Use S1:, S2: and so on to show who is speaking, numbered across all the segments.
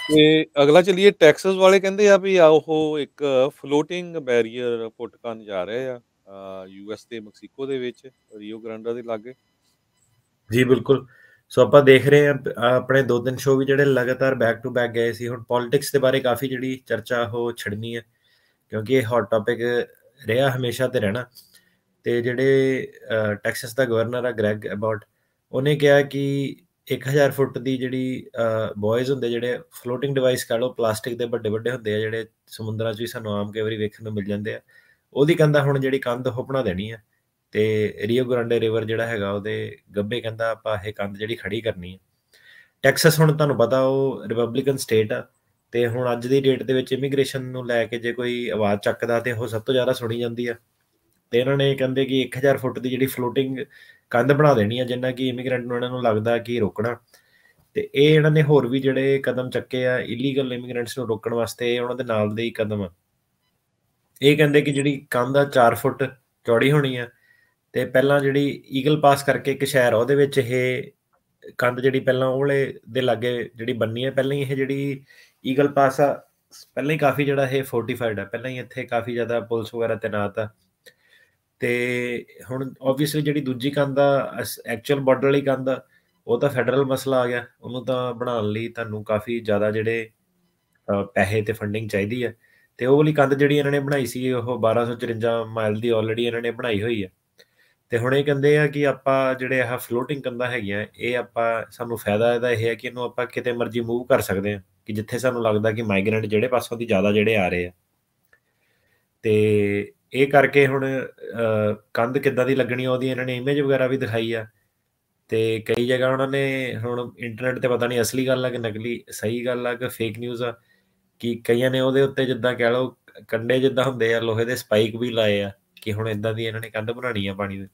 S1: ਤੇ ਅਗਲਾ ਚਲੀਏ ਟੈਕਸਸ ਵਾਲੇ ਕਹਿੰਦੇ ਆ ਵੀ ਆ ਉਹ ਇੱਕ ਫਲੋਟਿੰਗ ਬੈਰੀਅਰ ਪੁੱਟ ਕਰਨ ਜਾ ਰਹੇ ਆ ਯੂਐਸ ਤੇ ਮੈਕਸੀਕੋ ਦੇ ਵਿੱਚ ਰੀਓ ਗ੍ਰਾਂਡਾ ਦੇ ਲਾਗੇ।
S2: ਜੀ ਬਿਲਕੁਲ। ਸੋ ਆਪਾਂ ਦੇਖ ਰਹੇ ਹਾਂ ਆਪਣੇ 2-3 ਸ਼ੋਅ ਵੀ ਜਿਹੜੇ ਲਗਾਤਾਰ ਬੈਕ ਟੂ ਬੈਕ ਗਏ ਸੀ। ਹੁਣ ਪੋਲਿਟਿਕਸ ਦੇ ਬਾਰੇ ਕਾਫੀ ਜਿਹੜੀ ਚਰਚਾ ਉਹ ਛਿੜਨੀ ਹੈ, ਕਿਉਂਕਿ ਇਹ ਹੌਟ ਟੌਪਿਕ ਰਿਹਾ ਹਮੇਸ਼ਾ ਤੇ ਰਹਿਣਾ। ਤੇ ਜਿਹੜੇ ਟੈਕਸਸ ਦਾ ਗਵਰਨਰ ਆ ਗ੍ਰੈਗ ਅਬਾਟ, ਉਹਨੇ ਕਿਹਾ ਕਿ 1000 ਫੁੱਟ ਦੀ ਜਿਹੜੀ ਬॉयਜ਼ ਹੁੰਦੇ ਜਿਹੜੇ ਫਲੋਟਿੰਗ ਡਿਵਾਈਸ ਕਹਿ ਲਓ, ਪਲਾਸਟਿਕ ਦੇ ਵੱਡੇ ਵੱਡੇ ਹੁੰਦੇ ਆ ਜਿਹੜੇ ਸਮੁੰਦਰਾਂ 'ਚ ਵੀ ਸਾਨੂੰ ਆਮ ਕਈ ਵਾਰੀ ਵੇਖਣ ਨੂੰ ਮਿਲ ਜਾਂਦੇ ਆ, ਉਹਦੀ ਕਹਿੰਦਾ ਹੁਣ ਜਿਹੜੀ ਕੰਧ ਉਹ ਬਣਾ ਦੇਣੀ ਆ। ਤੇ ਰੀਓ ਗ੍ਰਾਂਡੇ ਰਿਵਰ ਜਿਹੜਾ ਹੈਗਾ ਉਹਦੇ ਗੱਬੇ ਕਹਿੰਦਾ ਆਪਾਂ ਇਹ ਕੰਧ ਜਿਹੜੀ ਖੜੀ ਕਰਨੀ ਹੈ। ਟੈਕਸਸ ਹੁਣ ਤੁਹਾਨੂੰ ਪਤਾ ਉਹ ਰਿਪਬਲਿਕਨ ਸਟੇਟ ਆ, ਤੇ ਹੁਣ ਅੱਜ ਦੀ ਡੇਟ ਦੇ ਵਿੱਚ ਇਮੀਗ੍ਰੇਸ਼ਨ ਨੂੰ ਲੈ ਕੇ ਜੇ ਕੋਈ ਆਵਾਜ਼ ਚੱਕਦਾ ਤੇ ਉਹ ਸਭ ਤੋਂ ਜ਼ਿਆਦਾ ਸੁਣੀ ਜਾਂਦੀ ਆ। ਤੇ ਇਹਨਾਂ ਨੇ ਕਹਿੰਦੇ ਕਿ 1000 ਫੁੱਟ ਦੀ ਜਿਹੜੀ ਫਲੋਟਿੰਗ ਕੰਧ ਬਣਾ ਦੇਣੀ ਆ, ਜਿੰਨਾ ਕਿ ਇਮੀਗ੍ਰੈਂਟ ਨੂੰ ਇਹਨਾਂ ਨੂੰ ਲੱਗਦਾ ਕਿ ਰੋਕਣਾ। ਤੇ ਇਹ ਇਹਨਾਂ ਨੇ ਹੋਰ ਵੀ ਜਿਹੜੇ ਕਦਮ ਚੱਕੇ ਆ ਇਲੀਗਲ ਇਮੀਗ੍ਰੈਂਟਸ ਨੂੰ ਰੋਕਣ ਵਾਸਤੇ, ਇਹ ਉਹਨਾਂ ਦੇ ਨਾਲ ਦੇ ਹੀ ਕਦਮ ਆ। ਇਹ ਕਹਿੰਦੇ ਕਿ ਜਿਹੜੀ ਕੰਧ ਆ 4 ਫੁੱਟ ਚੌੜੀ ਹੋਣੀ ਆ, ਤੇ ਪਹਿਲਾਂ ਜਿਹੜੀ ਈਗਲ ਪਾਸ ਕਰਕੇ ਇੱਕ ਸ਼ਹਿਰ ਆ ਉਹਦੇ ਵਿੱਚ ਇਹ ਕੰਧ ਜਿਹੜੀ ਪਹਿਲਾਂ ਉਹਲੇ ਦੇ ਲਾਗੇ ਜਿਹੜੀ ਬੰਨੀ ਹੈ, ਪਹਿਲਾਂ ਹੀ ਇਹ ਜਿਹੜੀ ਈਗਲ ਪਾਸ ਆ ਪਹਿਲਾਂ ਹੀ ਕਾਫੀ ਜਿਹੜਾ ਇਹ ਫੋਰਟੀਫਾਈਡ ਆ, ਪਹਿਲਾਂ ਹੀ ਇੱਥੇ ਕਾਫੀ ਜ਼ਿਆਦਾ ਪੁਲਿਸ ਵਗੈਰਾ ਤੈਨਾਤ ਆ। ਤੇ ਹੁਣ ਆਬਵੀਅਸਲੀ ਜਿਹੜੀ ਦੂਜੀ ਕੰਧ ਆ ਐਕਚੁਅਲ ਬਾਰਡਰ ਵਾਲੀ ਕੰਧ ਆ, ਉਹ ਤਾਂ ਫੈਡਰਲ ਮਸਲਾ ਆ ਗਿਆ, ਉਹਨੂੰ ਤਾਂ ਬਣਾਉਣ ਲਈ ਤੁਹਾਨੂੰ ਕਾਫੀ ਜ਼ਿਆਦਾ ਜਿਹੜੇ ਪੈਸੇ ਤੇ ਫੰਡਿੰਗ ਚਾਹੀਦੀ ਹੈ। ਤੇ ਉਹ ਵਾਲੀ ਕੰਧ ਜਿਹੜੀ ਇਹਨਾਂ ਨੇ ਬਣਾਈ ਸੀ ਉਹ 1254 ਮਾਈਲ ਦੀ ਆਲਰੇਡੀ ਇਹਨਾਂ ਨੇ ਬਣਾਈ ਹੋਈ ਹੈ। ਤੇ ਹੁਣ ਇਹ ਕਹਿੰਦੇ ਆ ਕਿ ਆਪਾਂ ਜਿਹੜੇ ਆਹ ਫਲੋਟਿੰਗ ਕੰਧਾਂ ਹੈਗੀਆਂ, ਇਹ ਆਪਾਂ ਸਾਨੂੰ ਫਾਇਦਾ ਇਹਦਾ ਇਹ ਹੈ ਕਿ ਇਹਨੂੰ ਆਪਾਂ ਕਿਤੇ ਮਰਜ਼ੀ ਮੂਵ ਕਰ ਸਕਦੇ ਹਾਂ, ਕਿ ਜਿੱਥੇ ਸਾਨੂੰ ਲੱਗਦਾ ਕਿ ਮਾਈਗ੍ਰੈਂਟ ਜਿਹੜੇ ਪਾਸੋਂ ਦੀ ਜ਼ਿਆਦਾ ਜਿਹੜੇ ਆ ਰਹੇ ਆ। ਤੇ ਇਹ ਕਰਕੇ ਹੁਣ ਕੰਧ ਕਿੱਦਾਂ ਦੀ ਲੱਗਣੀ ਉਹਦੀ ਇਹਨਾਂ ਨੇ ਇਮੇਜ ਵਗੈਰਾ ਵੀ ਦਿਖਾਈ ਆ। ਤੇ ਕਈ ਜਗ੍ਹਾ ਉਹਨਾਂ ਨੇ ਹੁਣ ਇੰਟਰਨੈਟ ਤੇ ਪਤਾ ਨਹੀਂ ਅਸਲੀ ਗੱਲ ਆ ਕਿ ਨਕਲੀ, ਸਹੀ ਗੱਲ ਆ ਕਿ ਫੇਕ ਨਿਊਜ਼ ਆ, ਕਿ ਕਈਆਂ ਨੇ ਉਹਦੇ ਉੱਤੇ ਜਿੱਦਾਂ ਕਹਿ ਲਓ ਕੰਡੇ ਜਿੱਦਾਂ ਹੁੰਦੇ ਆ ਲੋਹੇ ਦੇ ਸਪਾਈਕ ਵੀ ਲਾਏ ਆ, ਕਿ ਹੁਣ ਇਦਾਂ ਦੀ ਇਹਨਾਂ ਨੇ ਕੰਧ ਬਣਾਉਣੀ ਆ ਪਾਣੀ ਦੇ।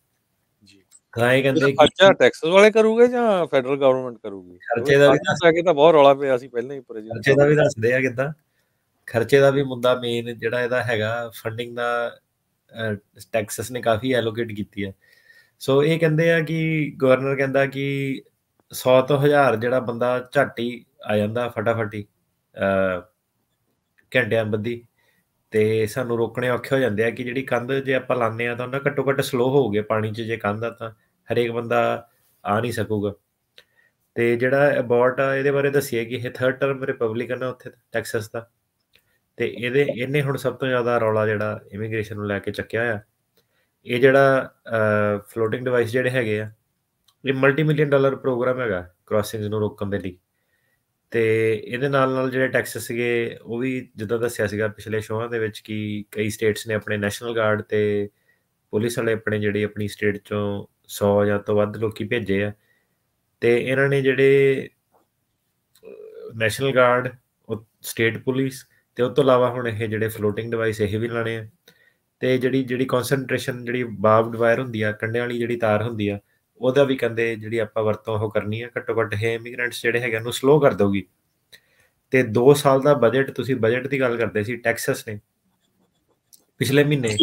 S1: ਜੀ,
S2: ਤਾਂ ਇਹ
S1: ਇਹਦਾ
S2: ਕਹਿੰਦੇ
S1: ਖਰਚਾ
S2: ਕਿ
S1: ਟੈਕਸਸ ਵਾਲੇ ਕਰੂਗੇ ਜਾਂ ਫੈਡਰਲ ਗਵਰਨਮੈਂਟ ਕਰੂਗੀ? ਕਿਉਂਕਿ
S2: ਖਰਚੇ ਦਾ ਵੀ
S1: ਕੰਧ ਨੂੰ ਲੈ ਕੇ ਤਾਂ ਬਹੁਤ ਰੌਲਾ ਪਿਆ ਸੀ ਪਹਿਲਾਂ ਹੀ ਪ੍ਰੈਜ਼ੀਡੈਂਟ
S2: ਖਰਚੇ ਦਾ ਵੀ
S1: ਟਰੰਪ।
S2: ਦੱਸਦੇ ਆ ਕਿੱਦਾਂ। ਖਰਚੇ ਦਾ ਵੀ ਮੁੱਦਾ ਮੇਨ ਜਿਹੜਾ ਇਹਦਾ ਹੈਗਾ ਫੰਡਿੰਗ ਦਾ, ਟੈਕਸਸ ਨੇ ਕਾਫੀ ਐਲੋਕੇਟ ਕੀਤੀ ਹੈ। ਸੋ ਇਹ ਕਹਿੰਦੇ ਆ ਕਿ ਗਵਰਨਰ ਕਹਿੰਦਾ ਕਿ 100 ਤੋਂ 1000 ਜਿਹੜਾ ਬੰਦਾ ਝੱਟ ਹੀ ਆ ਜਾਂਦਾ ਫਟਾਫਟ ਹੀ ਘੰਟਿਆਂ ਬੱਧੀ, ਤੇ ਸਾਨੂੰ ਰੋਕਣੇ ਔਖੇ ਹੋ ਜਾਂਦੇ ਆ ਕਿ ਜਿਹੜੀ ਕੰਧ ਜੇ ਆਪਾਂ ਲਾਉਂਦੇ ਆ ਤਾਂ ਉਹਨਾਂ ਘੱਟੋ ਘੱਟ ਸਲੋ ਹੋਊਗੇ ਪਾਣੀ 'ਚ, ਜੇ ਕੰਧ ਆ ਤਾਂ ਹਰੇਕ ਬੰਦਾ ਆ ਨਹੀਂ ਸਕੂਗਾ। ਤੇ ਜਿਹੜਾ ਅਬੋਰਟ ਆ ਇਹਦੇ ਬਾਰੇ ਦੱਸਿਆ ਕਿ ਇਹ 3rd ਟਰਮ ਰਿਪਬਲਿਕਨ ਆ ਉੱਥੇ ਟੈਕਸਸ ਦਾ। ਤੇ ਇਹਨੇ ਹੁਣ ਸਭ ਤੋਂ ਜ਼ਿਆਦਾ ਰੌਲਾ ਜਿਹੜਾ ਇਮੀਗ੍ਰੇਸ਼ਨ ਨੂੰ ਲੈ ਕੇ ਚੱਕਿਆ ਹੋਇਆ। ਇਹ ਜਿਹੜਾ ਫਲੋਟਿੰਗ ਡਿਵਾਈਸ ਜਿਹੜੇ ਹੈਗੇ ਆ, ਇਹ ਮਲਟੀ-ਮਿਲੀਅਨ ਡਾਲਰ ਪ੍ਰੋਗਰਾਮ ਹੈਗਾ ਕ੍ਰਾਸਿੰਗਸ ਨੂੰ ਰੋਕਣ ਦੇ ਲਈ। ਤੇ ਇਹਦੇ ਨਾਲ ਜਿਹੜੇ ਟੈਕਸਸ ਸੀਗੇ ਉਹ ਵੀ ਜਿੱਦਾਂ ਦੱਸਿਆ ਸੀਗਾ ਪਿਛਲੇ ਸ਼ੋਆਂ ਦੇ ਵਿੱਚ ਕਿ ਕਈ ਸਟੇਟਸ ਨੇ ਆਪਣੇ ਨੈਸ਼ਨਲ ਗਾਰਡ ਤੇ ਪੁਲਿਸ ਵਾਲੇ ਆਪਣੇ ਜਿਹੜੀ ਆਪਣੀ ਸਟੇਟ 'ਚੋਂ 100 ਜਾਂ ਤੋਂ ਵੱਧ ਲੋਕੀ ਭੇਜੇ ਆ। ਤੇ ਇਹਨਾਂ ਨੇ ਜਿਹੜੇ ਨੈਸ਼ਨਲ ਗਾਰਡ, ਸਟੇਟ ਪੁਲਿਸ ਤੇ ਉਸ ਤੋਂ ਇਲਾਵਾ ਹੁਣ ਇਹ ਜਿਹੜੇ ਫਲੋਟਿੰਗ ਡਿਵਾਈਸ ਇਹ ਵੀ ਲਾਣੇ ਆ। ਤੇ ਜਿਹੜੀ ਕਨਸੈਂਟਰੇਸ਼ਨ ਜਿਹੜੀ ਬਾਰਬਡ ਵਾਇਰ ਹੁੰਦੀ ਆ, ਕੰਡਿਆਂ ਵਾਲੀ ਜਿਹੜੀ ਤਾਰ ਹੁੰਦੀ ਆ, ਉਹਦਾ ਵੀ ਕਹਿੰਦੇ ਜਿਹੜੀ ਆਪਾਂ ਵਰਤੋਂ ਉਹ ਕਰਨੀ ਆ, ਘੱਟੋ ਘੱਟ ਇਹ ਇਮੀਗ੍ਰੈਂਟਸ ਜਿਹੜੇ ਹੈਗੇ ਉਹਨੂੰ ਸਲੋ ਕਰ ਦਊਗੀ। ਤੇ 2 ਸਾਲ ਦਾ ਬਜਟ, ਤੁਸੀਂ ਬਜਟ ਦੀ ਗੱਲ ਕਰਦੇ ਸੀ, ਟੈਕਸਸ ਨੇ ਪਿਛਲੇ ਮਹੀਨੇ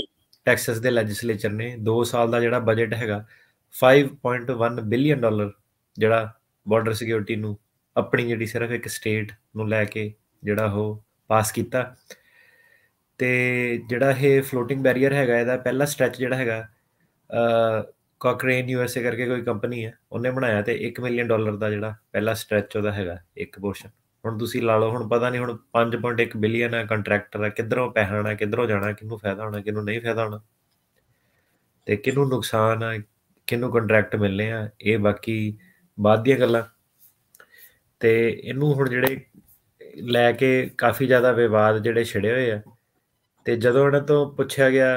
S2: ਟੈਕਸਸ ਦੇ ਲੈਜਿਸਲੇਚਰ ਨੇ 2 ਸਾਲ ਦਾ ਜਿਹੜਾ ਬਜਟ ਹੈਗਾ 5.1 ਬਿਲੀਅਨ ਡਾਲਰ ਜਿਹੜਾ ਬਾਰਡਰ ਸਿਕਿਉਰਿਟੀ ਨੂੰ ਆਪਣੀ ਜਿਹੜੀ ਸਿਰਫ ਇੱਕ ਸਟੇਟ ਨੂੰ ਲੈ ਕੇ ਜਿਹੜਾ ਉਹ ਪਾਸ ਕੀਤਾ। ਤੇ ਜਿਹੜਾ ਇਹ ਫਲੋਟਿੰਗ ਬੈਰੀਅਰ ਹੈਗਾ ਇਹਦਾ ਪਹਿਲਾ ਸਟ੍ਰੈਚ ਜਿਹੜਾ ਹੈਗਾ ਕਾਕਰੇਨ USA ਕਰਕੇ ਕੋਈ ਕੰਪਨੀ ਹੈ, ਉਹਨੇ ਬਣਾਇਆ। ਤੇ $1 ਮਿਲੀਅਨ ਦਾ ਜਿਹੜਾ ਪਹਿਲਾ ਸਟ੍ਰੈਚ ਉਹਦਾ ਹੈਗਾ ਇੱਕ ਪੋਰਸ਼ਨ। ਹੁਣ ਤੁਸੀਂ ਲਾ ਲਓ, ਹੁਣ ਪਤਾ ਨਹੀਂ ਹੁਣ 5.1 ਬਿਲੀਅਨ ਹੈ, ਕੰਟਰੈਕਟਰ ਹੈ, ਕਿੱਧਰੋਂ ਪੈਸਾ ਆਉਣਾ, ਕਿੱਧਰੋਂ ਜਾਣਾ, ਕਿਹਨੂੰ ਫਾਇਦਾ ਹੋਣਾ, ਕਿਹਨੂੰ ਨਹੀਂ ਫਾਇਦਾ ਹੋਣਾ, ਤੇ ਕਿਹਨੂੰ ਨੁਕਸਾਨ ਆ, ਕਿਹਨੂੰ ਕੰਟਰੈਕਟ ਮਿਲਣੇ ਆ, ਇਹ ਬਾਕੀ ਬਾਅਦ ਦੀਆਂ ਗੱਲਾਂ। ਤੇ ਇਹਨੂੰ ਹੁਣ ਜਿਹੜੇ ਲੈ ਕੇ ਕਾਫੀ ਜ਼ਿਆਦਾ ਵਿਵਾਦ ਜਿਹੜੇ ਛਿੜੇ ਹੋਏ ਆ। ਤੇ ਜਦੋਂ ਇਹਨਾਂ ਤੋਂ ਪੁੱਛਿਆ ਗਿਆ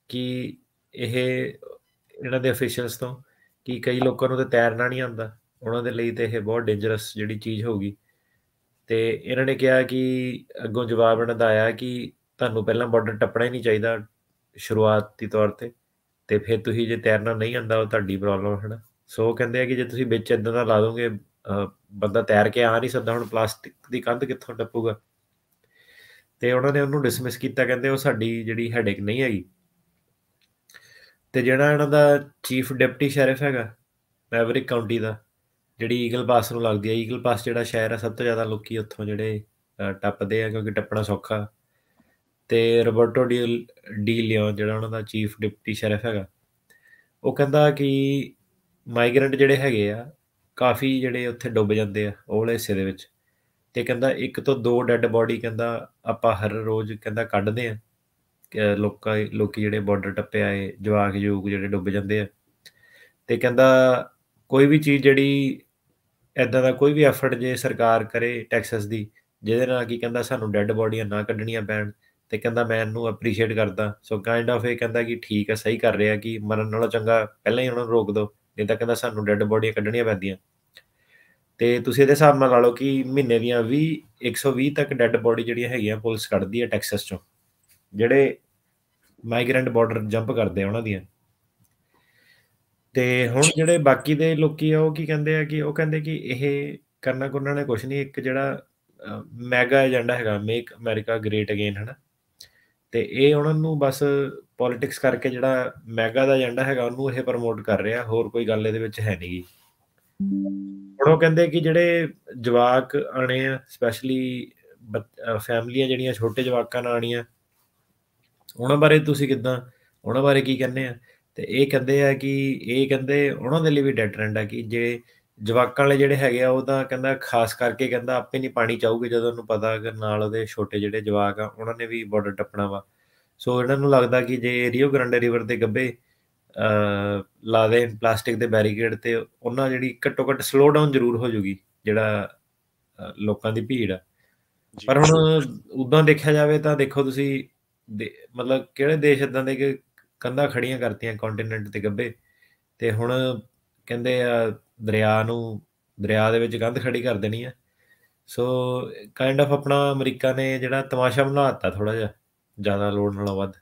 S2: ਕਿ ਇਹ ਇਹਨਾਂ ਦੇ ਅਫੀਸ਼ੀਅਲਸ ਤੋਂ ਕਿ ਕਈ ਲੋਕਾਂ ਨੂੰ ਤਾਂ ਤੈਰਨਾ ਨਹੀਂ ਆਉਂਦਾ, ਉਹਨਾਂ ਦੇ ਲਈ ਤੇ ਇਹ ਬਹੁਤ ਡੇਂਜਰਸ ਜਿਹੜੀ ਚੀਜ਼ ਹੋਊਗੀ। ਤੇ ਇਹਨਾਂ ਨੇ ਕਿਹਾ ਕਿ ਅੱਗੋਂ ਜਵਾਬ ਇਹਨਾਂ ਦਾ ਆਇਆ ਕਿ ਤੁਹਾਨੂੰ ਪਹਿਲਾਂ ਬਾਰਡਰ ਟੱਪਣਾ ਹੀ ਨਹੀਂ ਚਾਹੀਦਾ ਸ਼ੁਰੂਆਤੀ ਤੌਰ ਤੇ ਫਿਰ ਤੁਸੀਂ ਜੇ ਤੈਰਨਾ ਨਹੀਂ ਆਉਂਦਾ ਉਹ ਤੁਹਾਡੀ ਪ੍ਰੋਬਲਮ ਹੈ ਨਾ। ਸੋ ਉਹ ਕਹਿੰਦੇ ਆ ਕਿ ਜੇ ਤੁਸੀਂ ਵਿੱਚ ਇੱਦਾਂ ਦਾ ਲਾ ਦੋਗੇ ਬੰਦਾ ਤੈਰ ਕੇ ਆ ਨਹੀਂ ਸਕਦਾ, ਹੁਣ ਪਲਾਸਟਿਕ ਦੀ ਕੰਧ ਕਿੱਥੋਂ ਟੱਪੂਗਾ। ਤੇ ਉਹਨਾਂ ਨੇ ਉਹਨੂੰ ਡਿਸਮਿਸ ਕੀਤਾ, ਕਹਿੰਦੇ ਉਹ ਸਾਡੀ ਜਿਹੜੀ ਹੈਡੇਕ ਨਹੀਂ ਹੈਗੀ। ਤੇ ਜਿਹੜਾ ਇਹਨਾਂ ਦਾ ਚੀਫ ਡਿਪਟੀ ਸ਼ੈਰਿਫ ਹੈਗਾ ਮੈਵਰਿਕ ਕਾਊਂਟੀ ਦਾ, ਜਿਹੜੀ ਈਗਲ ਪਾਸ ਨੂੰ ਲੱਗਦੀ ਹੈ, ਈਗਲ ਪਾਸ ਜਿਹੜਾ ਸ਼ਹਿਰ ਹੈ ਸਭ ਤੋਂ ਜ਼ਿਆਦਾ ਲੋਕੀ ਉੱਥੋਂ ਜਿਹੜੇ ਟੱਪਦੇ ਆ ਕਿਉਂਕਿ ਟੱਪਣਾ ਸੌਖਾ। ਤੇ ਰੋਬਰਟੋ ਡੀ ਲਿਓਨ ਜਿਹੜਾ ਉਹਨਾਂ ਦਾ ਚੀਫ ਡਿਪਟੀ ਸ਼ੈਰਿਫ ਹੈਗਾ, ਉਹ ਕਹਿੰਦਾ ਕਿ ਮਾਈਗ੍ਰੈਂਟ ਜਿਹੜੇ ਹੈਗੇ ਆ, ਕਾਫੀ ਜਿਹੜੇ ਉੱਥੇ ਡੁੱਬ ਜਾਂਦੇ ਆ ਉਹ ਵਾਲੇ ਹਿੱਸੇ ਦੇ ਵਿੱਚ। ਤੇ ਕਹਿੰਦਾ 1 ਤੋਂ 2 ਡੈੱਡ ਬੋਡੀ ਕਹਿੰਦਾ ਆਪਾਂ ਹਰ ਰੋਜ਼ ਕਹਿੰਦਾ ਕੱਢਦੇ ਆ। ਲੋਕੀ ਜਿਹੜੇ ਬਾਰਡਰ ਟੱਪੇ ਆਏ ਜਵਾਕ ਜਵੂਕ ਜਿਹੜੇ ਡੁੱਬ ਜਾਂਦੇ ਆ। ਤੇ ਕਹਿੰਦਾ ਕੋਈ ਵੀ ਚੀਜ਼ ਜਿਹੜੀ ਇੱਦਾਂ ਦਾ ਕੋਈ ਵੀ ਐਫਰਟ ਜੇ ਸਰਕਾਰ ਕਰੇ ਟੈਕਸਸ ਦੀ, ਜਿਹਦੇ ਨਾਲ ਕੀ ਕਹਿੰਦਾ ਸਾਨੂੰ ਡੈੱਡ ਬੋਡੀਆਂ ਨਾ ਕੱਢਣੀਆਂ ਪੈਣ, ਤੇ ਕਹਿੰਦਾ ਮੈਂ ਇਹਨੂੰ ਐਪਰੀਸ਼ੀਏਟ ਕਰਦਾ। ਸੋ ਕਾਇੰਡ ਆਫ ਇਹ ਕਹਿੰਦਾ ਕਿ ਠੀਕ ਹੈ, ਸਹੀ ਕਰ ਰਿਹਾ ਕਿ ਮਰਨ ਨਾਲੋਂ ਚੰਗਾ ਪਹਿਲਾਂ ਹੀ ਉਹਨਾਂ ਨੂੰ ਰੋਕ ਦਿਓ, ਨਹੀਂ ਤਾਂ ਕਹਿੰਦਾ ਸਾਨੂੰ ਡੈੱਡ ਬੋਡੀਆਂ ਕੱਢਣੀਆਂ ਪੈਂਦੀਆਂ। ਤੇ ਤੁਸੀਂ ਇਹਦੇ ਹਿਸਾਬ ਨਾਲ ਲਾ ਲਓ ਕਿ ਮਹੀਨੇ ਦੀਆਂ 120 ਤੱਕ ਡੈੱਡ ਬੋਡੀ ਜਿਹੜੀਆਂ ਹੈਗੀਆਂ ਪੁਲਿਸ ਕੱਢਦੀ ਹੈ ਟੈਕਸਸ ਚੋਂ, ਜਿਹੜੇ ਮਾਈਗ੍ਰੈਂਟ ਬਾਰਡਰ ਜੰਪ ਕਰਦੇ ਆ ਉਹਨਾਂ ਦੀਆਂ। ਤੇ ਹੁਣ ਜਿਹੜੇ ਬਾਕੀ ਦੇ ਲੋਕੀ ਆ ਉਹ ਕੀ ਕਹਿੰਦੇ ਆ ਕਿ ਉਹ ਕਹਿੰਦੇ ਕਿ ਇਹ ਕਰਨਾ ਕੁਰਨਾ ਨੇ ਕੁਛ ਨਹੀਂ, ਇੱਕ ਜਿਹੜਾ ਮੈਗਾ ਏਜੰਡਾ ਹੈਗਾ ਮੇਕ ਅਮਰੀਕਾ ਗ੍ਰੇਟ ਅਗੇਨ, ਹਨਾ। ਤੇ ਇਹ ਉਹਨਾਂ ਨੂੰ ਬਸ ਪੋਲਿਟਿਕਸ ਕਰਕੇ ਜਿਹੜਾ ਮੈਗਾ ਦਾ ਏਜੰਡਾ ਹੈਗਾ ਉਹਨੂੰ ਇਹ ਪ੍ਰਮੋਟ ਕਰ ਰਿਹਾ, ਹੋਰ ਕੋਈ ਗੱਲ ਇਹਦੇ ਵਿੱਚ ਹੈ ਨਹੀਂਗੀ। ਹੁਣ ਉਹ ਕਹਿੰਦੇ ਕਿ ਜਿਹੜੇ ਜਵਾਕ ਆਣੇ ਆ, ਸਪੈਸ਼ਲੀ ਫੈਮਲੀਆਂ ਜਿਹੜੀਆਂ ਛੋਟੇ ਜਵਾਕਾਂ ਨਾਲ ਆਣੀਆਂ, ਉਹਨਾਂ ਬਾਰੇ ਤੁਸੀਂ ਕਿੱਦਾਂ, ਉਹਨਾਂ ਬਾਰੇ ਕੀ ਕਹਿੰਦੇ ਆ? ਤੇ ਇਹ ਕਹਿੰਦੇ ਆ ਕਿ ਇਹ ਕਹਿੰਦੇ ਉਹਨਾਂ ਦੇ ਲਈ ਵੀ ਡੈਟਰੈਂਟ ਆ ਕਿ ਜੇ ਜਵਾਕਾਂ ਵਾਲੇ ਜਿਹੜੇ ਹੈਗੇ ਆ ਉਹ ਤਾਂ ਕਹਿੰਦਾ ਖਾਸ ਕਰਕੇ ਕਹਿੰਦਾ ਆਪੇ ਨਹੀਂ ਪਾਣੀ ਚਾਹੂਗੇ ਜਦੋਂ ਉਹਨੂੰ ਪਤਾ ਕਿ ਨਾਲ ਉਹਦੇ ਛੋਟੇ ਜਿਹੜੇ ਜਵਾਕ ਆ ਉਹਨਾਂ ਨੇ ਵੀ ਬਾਰਡਰ ਟੱਪਣਾ ਵਾ। ਸੋ ਇਹਨਾਂ ਨੂੰ ਲੱਗਦਾ ਕਿ ਜੇ ਰੀਓ ਗ੍ਰਾਂਡੇ ਰਿਵਰ ਦੇ ਗੱਬੇ ਲਾ ਦੇ ਪਲਾਸਟਿਕ ਦੇ ਬੈਰੀਕੇਡ, ਤੇ ਉਹਨਾਂ ਜਿਹੜੀ ਘੱਟੋ ਘੱਟ ਸਲੋ ਡਾਊਨ ਜ਼ਰੂਰ ਹੋ ਜੂਗੀ ਜਿਹੜਾ ਲੋਕਾਂ ਦੀ ਭੀੜ ਆ।
S1: ਜੀ।
S2: ਪਰ ਹੁਣ ਉੱਦਾਂ ਦੇਖਿਆ ਜਾਵੇ ਤਾਂ ਦੇਖੋ ਤੁਸੀਂ ਮਤਲਬ ਕਿਹੜੇ ਦੇਸ਼ ਇੱਦਾਂ ਦੇ ਕਿ ਕੰਧਾਂ ਖੜੀਆਂ ਕਰਤੀਆਂ ਕੰਟੀਨੈਂਟ ਦੇ ਗੱਬੇ, ਤੇ ਹੁਣ ਕਹਿੰਦੇ ਆ ਦਰਿਆ ਦੇ ਵਿੱਚ ਕੰਧ ਖੜੀ ਕਰ ਦੇਣੀ ਆ। ਸੋ ਕਾਇੰਡ ਆਫ ਆਪਣਾ ਅਮਰੀਕਾ ਨੇ ਜਿਹੜਾ ਤਮਾਸ਼ਾ ਬਣਾ ਦਿੱਤਾ ਥੋੜਾ ਜਿਹਾ, ਜ਼ਿਆਦਾ ਲੋੜ ਨਾਲੋਂ ਵੱਧ।